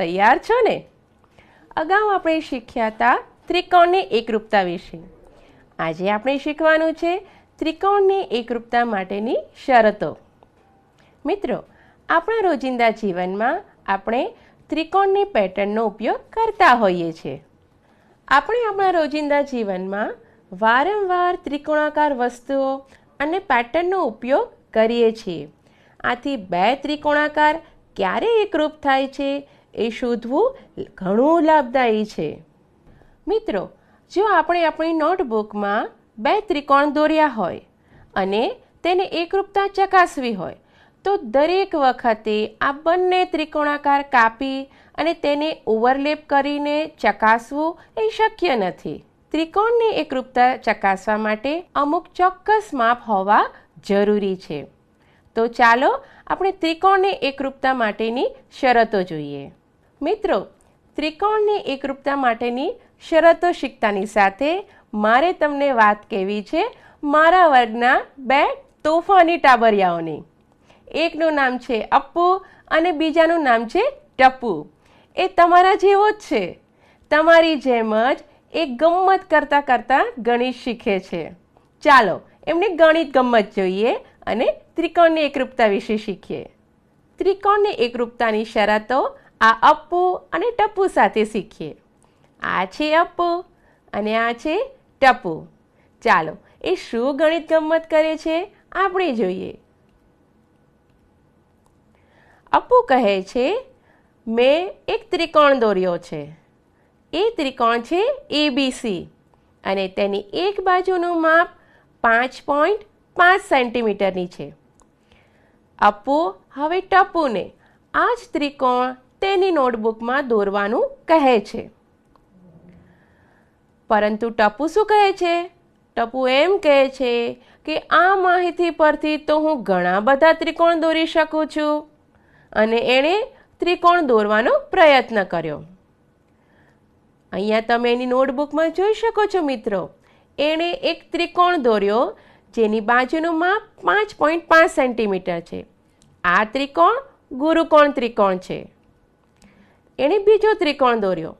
તૈયાર છો ને? અગાઉ આપણે શીખ્યા હતા ત્રિકોણની એકરૂપતા વિશે. આજે આપણે શીખવાનું છે ત્રિકોણની એકરૂપતા માટેની શરતો. મિત્રો, આપણા રોજિંદા જીવનમાં આપણે ત્રિકોણની પેટર્નનો ઉપયોગ કરતા હોઈએ છીએ. આપણે આપણા રોજિંદા જીવનમાં વારંવાર ત્રિકોણાકાર વસ્તુઓ અને પેટર્નનો ઉપયોગ કરીએ છીએ. આથી બે ત્રિકોણાકાર ક્યારે એકરૂપ થાય છે એ શોધવું ઘણું લાભદાયી છે. મિત્રો, જો આપણે આપણી નોટબુકમાં બે ત્રિકોણ દોર્યા હોય અને તેને એકરૂપતા ચકાસવી હોય તો દરેક વખતે આ બંને ત્રિકોણાકાર કાપી અને તેને ઓવરલેપ કરીને ચકાસવું એ શક્ય નથી. ત્રિકોણની એકરૂપતા ચકાસવા માટે અમુક ચોક્કસ માપ હોવા જરૂરી છે. તો ચાલો આપણે ત્રિકોણની એકરૂપતા માટેની શરતો જોઈએ. મિત્રો, ત્રિકોણની એકરૂપતા માટેની શરતો શીખતાની સાથે મારે તમને વાત કહેવી છે મારા વર્ગના બે તોફાની ટાબરિયાઓની. એકનું નામ છે અપ્પુ અને બીજાનું નામ છે ટપ્પુ. એ તમારા જેવો જ છે. તમારી જેમ જ એ ગમ્મત કરતાં કરતાં ગણિત શીખે છે. ચાલો એમને ગણિત ગમ્મત જોઈએ અને ત્રિકોણની એકરૂપતા વિશે શીખીએ. ત્રિકોણની એકરૂપતાની શરતો આ અપ્પુ અને ટપ્પુ સાથે શીખીએ. આ છે અપ્પુ અને આ છે ટપ્પુ. ચાલો એ શું ગણિત ગમ્મત કરે છે આપણે જોઈએ. અપ્પુ કહે છે, મેં એક ત્રિકોણ દોર્યો છે. એ ત્રિકોણ છે ABC અને તેની એક બાજુનું માપ 5.5 સેન્ટીમીટરની છે. અપ્પુ હવે ટપ્પુને આ જ ત્રિકોણ તેની નોટબુકમાં દોરવાનું કહે છે. પરંતુ ટપ્પુ શું કહે છે? ટપ્પુ એમ કહે છે કે આ માહિતી પરથી તો હું ઘણા બધા ત્રિકોણ દોરી શકું છું. અને એણે ત્રિકોણ દોરવાનો પ્રયત્ન કર્યો. અહીંયા તમે એની નોટબુકમાં જોઈ શકો છો મિત્રો. એણે એક ત્રિકોણ દોર્યો જેની બાજુનું માપ 5.5 સેન્ટીમીટર છે. આ ત્રિકોણ ગુરુકોણ ત્રિકોણ છે. એણે બીજો ત્રિકોણ દોર્યો.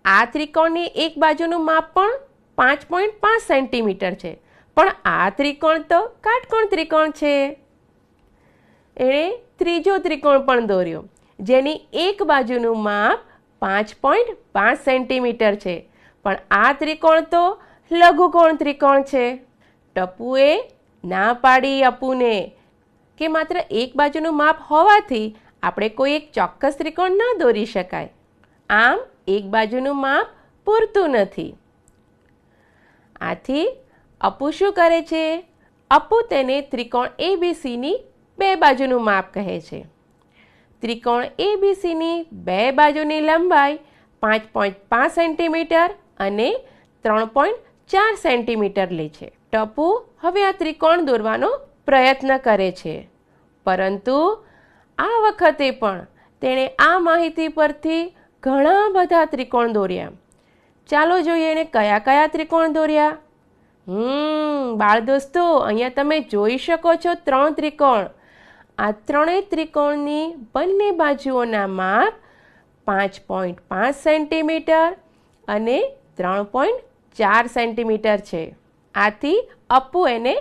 આ ત્રિકોણની એક બાજુનું માપ પણ 5.5 સેન્ટીમીટર છે. પણ આ ત્રિકોણ તો કાટકોણ ત્રિકોણ છે. એણે ત્રીજો ત્રિકોણ પણ દોર્યો જેની એક બાજુનું માપ 5.5 સેન્ટીમીટર છે. પણ આ ત્રિકોણ તો લઘુકોણ ત્રિકોણ છે. ટપ્પુએ ના પાડી અપ્પુને કે માત્ર એક બાજુનું માપ હોવાથી આપણે કોઈ એક ચોક્કસ ત્રિકોણ ન દોરી શકાય. આમ એક બાજુનું માપ પૂરતું નથી. આથી અપ્પુ શું કરે છે? અપ્પુ તેને ત્રિકોણ ABCની બે બાજુનું માપ કહે છે. ત્રિકોણ ABCની બે બાજુની લંબાઈ 5.5 સેન્ટીમીટર અને 3.4 સેન્ટીમીટર લે છે. ટપ્પુ હવે આ ત્રિકોણ દોરવાનો પ્રયત્ન કરે છે. પરંતુ આ વખતે પણ તેણે આ માહિતી પરથી ઘણા બધા ત્રિકોણ દોર્યા. ચાલો જોઈએ એણે કયા કયા ત્રિકોણ દોર્યા. બાળ દોસ્તો, અહીંયા તમે જોઈ શકો છો 3 ત્રિકોણ. આ ત્રણેય ત્રિકોણની બંને બાજુઓના માપ 5.5 સેન્ટીમીટર અને 3.4 સેન્ટીમીટર છે. આથી અપ્પુ એને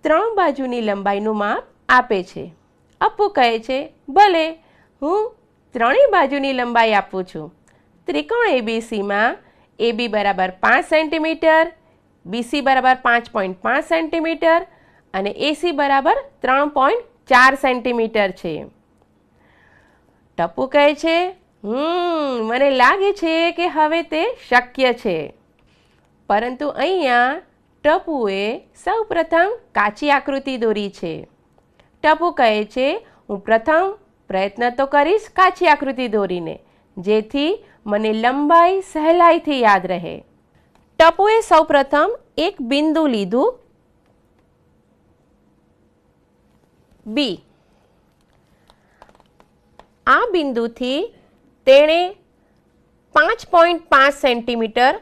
3 બાજુની લંબાઈનું માપ આપે છે. અપ્પુ કહે છે, ભલે, હું 3 બાજુની લંબાઈ આપું છું. ત્રિકોણ ABCમાં AB બરાબર 5 સેન્ટીમીટર, BC બરાબર 5.5 સેન્ટીમીટર અને AC બરાબર 3.4 સેન્ટીમીટર છે. ટપ્પુ કહે છે, મને લાગે છે કે હવે તે શક્ય છે. પરંતુ અહીંયા ટપ્પુએ સૌપ્રથમ કાચી આકૃતિ દોરી છે. ટપ્પુ કહે છે, હું પ્રથમ પ્રયત્ન તો કરીશ કાચી આકૃતિ દોરીને, જેથી મને લંબાઈ સહેલાઈથી યાદ રહે. ટપ્પુએ સૌપ્રથમ એક બિંદુ લીધું B. આ બિંદુથી તેણે 5.5 સેન્ટીમીટર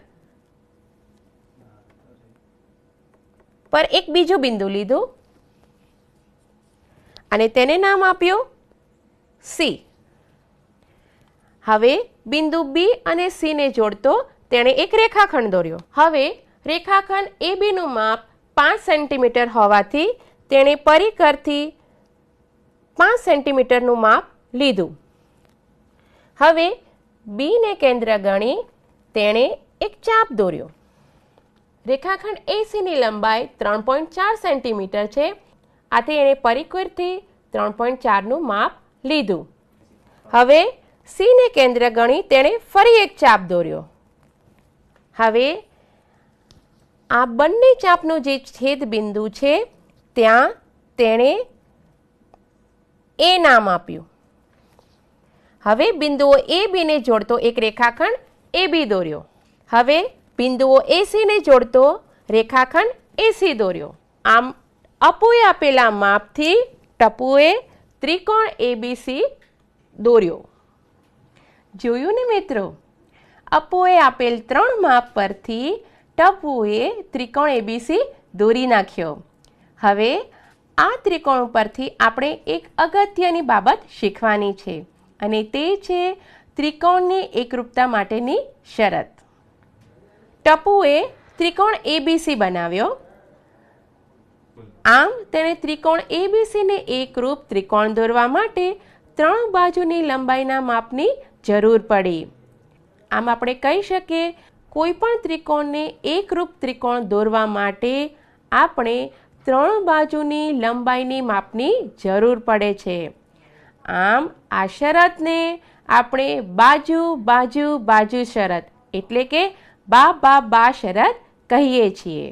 પર એક બીજું બિંદુ લીધું અને તેને નામ આપ્યું C. હવે બિંદુ બી અને સી ને જોડતો તેણે એક રેખાખંડ દોર્યો. હવે રેખાખંડ એબીનું માપ 5 સેન્ટીમીટર હોવાથી તેણે પરિકરથી 5 સેન્ટીમીટરનું માપ લીધું. હવે બીને કેન્દ્ર ગણી તેણે એક ચાપ દોર્યો. રેખાખંડ એસીની લંબાઈ 3.4 સેન્ટીમીટર છે. આથી એણે પરિકરથી 3.4નું માપ લીધું. હવે સીને કેન્દ્ર ગણી તેણે ફરી એક ચાપ દોર્યો. હવે આ બંને ચાપનું જે છેદ બિંદુ છે ત્યાં તેણે એ નામ આપ્યું. હવે બિંદુઓ એ બીને જોડતો એક રેખાખંડ એ બી દોર્યો. હવે બિંદુઓ એસીને જોડતો રેખાખંડ એસી દોર્યો. આમ અપુએ આપેલા માપથી ટપુએ ત્રિકોણ એબીસી દોર્યો. જોયું ને મિત્રો, અપુએ આપેલ 3 માપ પરથી ટપુએ ત્રિકોણ એબીસી દોરી નાખ્યો. હવે આ ત્રિકોણ પરથી આપણે એક અગત્યની બાબત શીખવાની છે અને તે છે ત્રિકોણની એકરૂપતા માટેની શરત. ટપુએ ત્રિકોણ એબીસી બનાવ્યો. આમ તેણે ત્રિકોણ એબીસીને એકરૂપ ત્રિકોણ દોરવા માટે 3 બાજુની લંબાઈના માપની જરૂર પડી. આમ આપણે કહી શકીએ કોઈ પણ ત્રિકોણને એકરૂપ ત્રિકોણ દોરવા માટે આપણે 3 બાજુની લંબાઈની માપની જરૂર પડે છે. આમ આ શરતને આપણે બાજુ બાજુ બાજુ શરત એટલે કે બા શરત કહીએ છીએ.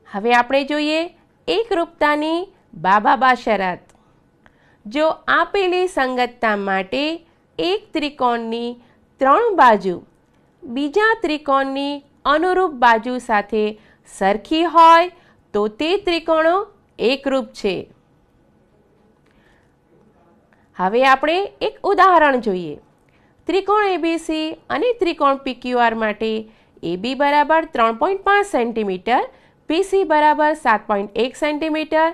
હવે આપણે જોઈએ એકરૂપતાની બા શરત. જો આપેલી સંગતતા માટે એક ત્રિકોણની 3 બાજુ બીજા ત્રિકોણની અનુરૂપ બાજુ સાથે સરખી હોય તો તે ત્રિકોણો એકરૂપ છે. હવે આપણે એક ઉદાહરણ જોઈએ. ત્રિકોણ એબીસી અને ત્રિકોણ પીક્યુઆર માટે એબી બરાબર 3.5 સેન્ટીમીટર, પીસી બરાબર 7.1 સેન્ટીમીટર,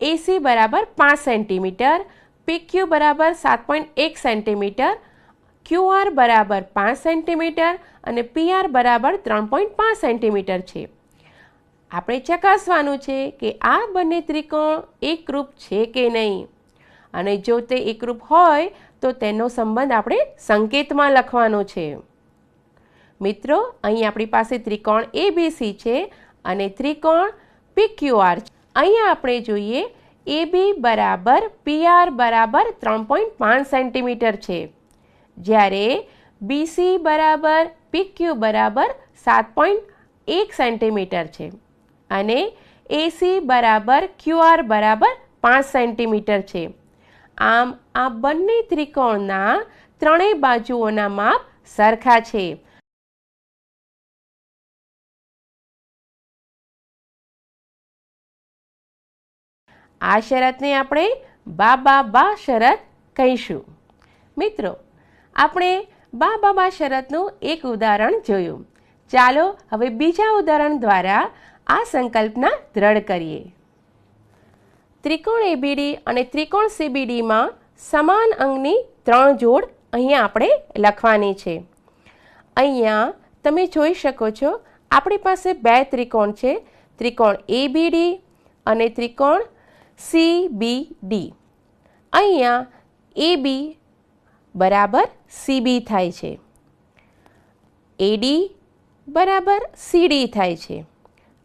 એસી બરાબર 5 સેન્ટીમીટર, પીક્યુ બરાબર 7.1 સેન્ટીમીટર, ક્યુઆર બરાબર 5 સેન્ટીમીટર અને પીઆર બરાબર 3.5 સેન્ટીમીટર છે. આપણે ચકાસવાનું છે કે આ બંને ત્રિકોણ એકરૂપ છે કે નહીં, અને જો તે એકરૂપ હોય તો તેનો સંબંધ આપણે સંકેતમાં લખવાનો છે. મિત્રો, અહીં આપણી પાસે ત્રિકોણ એબીસી છે અને ત્રિકોણ પીક્યુઆર છે. અહીંયા આપણે જોઈએ એબી બરાબર પીઆર બરાબર 3.5 સેન્ટીમીટર છે, જ્યારે બીસી બરાબર પીક્યુ બરાબર 7.1 સેન્ટીમીટર છે અને એસી બરાબર ક્યુઆર બરાબર 5 સેન્ટીમીટર છે. આમ આ બંને ત્રિકોણના ત્રણેય બાજુઓના માપ સરખા છે. આ શરતને આપણે બા શરત કહીશું. મિત્રો, આપણે બા શરતનું એક ઉદાહરણ જોયું. ચાલો હવે બીજા ઉદાહરણ દ્વારા આ સંકલ્પના દ્રઢ કરીએ. ત્રિકોણ એબીડી અને ત્રિકોણ સીબીડીમાં સમાન અંગની 3 જોડ અહીંયા આપણે લખવાની છે. અહીંયા તમે જોઈ શકો છો આપણી પાસે 2 ત્રિકોણ છે, ત્રિકોણ એબીડી અને ત્રિકોણ સીબીડી. અહીંયા એબી બરાબર સીબી થાય છે, એડી બરાબર સીડી થાય છે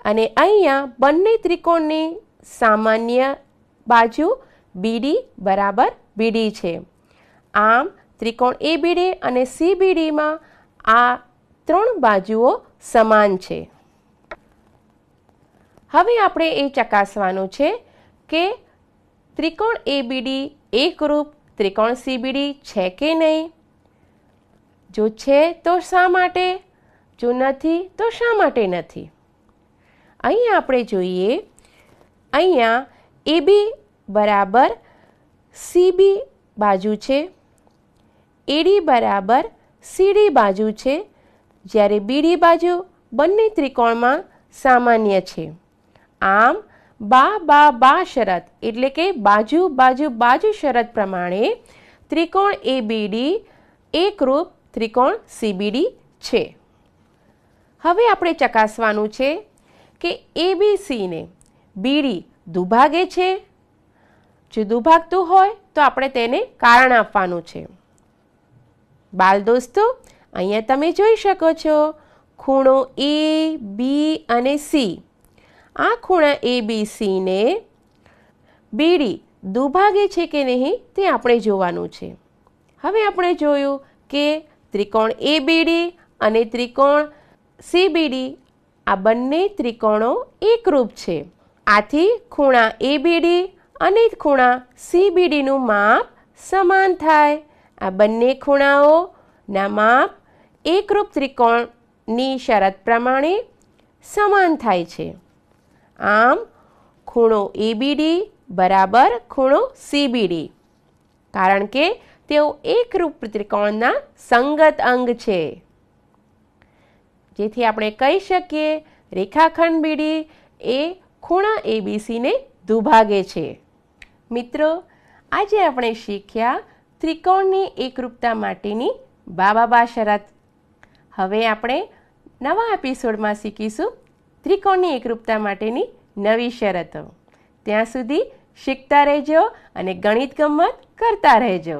અને અહીંયા બંને ત્રિકોણની સામાન્ય બાજુ બીડી બરાબર બીડી છે. આમ ત્રિકોણ એબીડી અને સીબીડીમાં આ 3 બાજુઓ સમાન છે. હવે આપણે એ ચકાસવાનું છે કે ત્રિકોણ એબીડી એકરૂપ ત્રિકોણ સીબીડી છે કે નહીં. જો છે તો શા માટે, જો નથી તો શા માટે નથી. અહીંયા આપણે જોઈએ, અહીંયા એબી બરાબર સીબી બાજુ છે, એડી બરાબર સીડી બાજુ છે, જ્યારે બીડી બાજુ બંને ત્રિકોણમાં સામાન્ય છે. આમ બા બા બા શરત એટલે કે બાજુ બાજુ બાજુ શરત પ્રમાણે ત્રિકોણ એબીડી એકરૂપ ત્રિકોણ સીબીડી છે. હવે આપણે ચકાસવાનું છે કે એબીસીને બીડી દુભાગે છે. જો દુભાગતું હોય તો આપણે તેને કારણ આપવાનું છે. બાલ દોસ્તો, અહીંયા તમે જોઈ શકો છો ખૂણો એ બી અને સી. આ ખૂણા એ બી સીને બીડી દુભાગે છે કે નહીં તે આપણે જોવાનું છે. હવે આપણે જોયું કે ત્રિકોણ એબીડી અને ત્રિકોણ સીબીડી આ બંને ત્રિકોણો એકરૂપ છે. આથી ખૂણા એબીડી અને ખૂણા સીબીડીનું માપ સમાન થાય. આ બંને ખૂણાઓના માપ એકરૂપ ત્રિકોણની શરત પ્રમાણે સમાન થાય છે. આમ ખૂણો એબીડી બરાબર ખૂણો સીબીડી, કારણ કે તેઓ એકરૂપ ત્રિકોણના સંગત અંગ છે. જેથી આપણે કહી શકીએ રેખાખંડ બીડી એ ખૂણા એબીસીને દુભાગે છે. મિત્રો, આજે આપણે શીખ્યા ત્રિકોણની એકરૂપતા માટેની બા શરત. હવે આપણે નવા એપિસોડમાં શીખીશું ત્રિકોણની એકરૂપતા માટેની નવી શરતો. ત્યાં સુધી શીખતા રહેજો અને ગણિત ગમ્મત કરતા રહેજો.